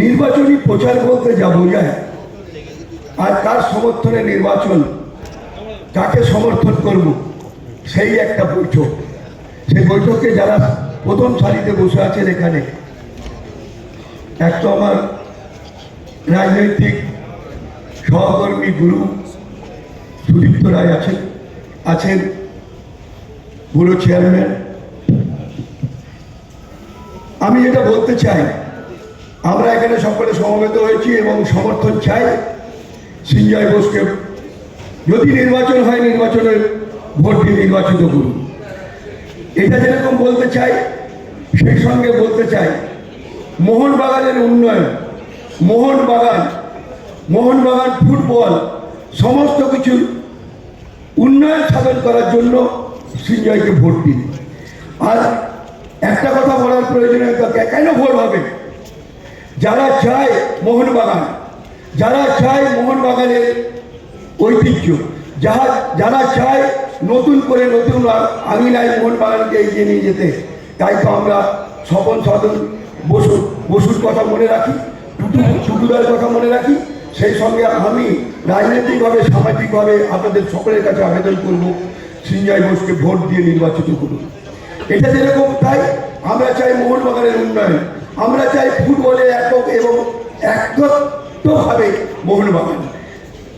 নির্বাচনী প্রচার বলতে যা বোঝায় আর কার সমর্থনে নির্বাচন, কাকে সমর্থন করব, সেই একটা বৈঠক। সেই বৈঠকে যারা প্রথম সারিতে বসে আছেন এখানে, এক তো আমার রাজনৈতিক সহকর্মী গুরু সুদীপ্ত রায় আছেন গুরু চেয়ারম্যান। আমি যেটা বলতে চাই, আমরা এখানে সকলে সমবেত হয়েছি এবং সমর্থন চাই সঞ্জয় বোসকে। যদি নির্বাচন হয়, নির্বাচনে ভোট দিয়ে নির্বাচিত করুন, এটা যেরকম বলতে চাই, সেই সঙ্গে বলতে চাই মোহনবাগানের উন্নয়ন, মোহনবাগান ফুটবল সমস্ত কিছু উন্নয়ন সাধন করার জন্য সঞ্জয়কে ভোট দিন। আর একটা কথা বলার প্রয়োজনীয়তা, কেন ভোট হবে? যারা চায় মোহনবাগানের ঐতিহ্য, যারা চায় নতুন আঙিনায় মোহনবাগানকে এগিয়ে নিয়ে যেতে, তাই তো আমরা স্বপন সাধন বসুর কথা মনে রাখি, টুটুদার কথা মনে রাখি। সেই সঙ্গে আমি রাজনৈতিকভাবে সামাজিকভাবে আপনাদের সকলের কাছে আবেদন করব, সঞ্জয় বোসকে ভোট দিয়ে নির্বাচিত করুন। এটা যেরকম তাই আমরা চাই মোহনবাগানের উন্নয়ন, আমরা চাই ফুটবলে একক এবং একত্রভাবে মোহনবাগান।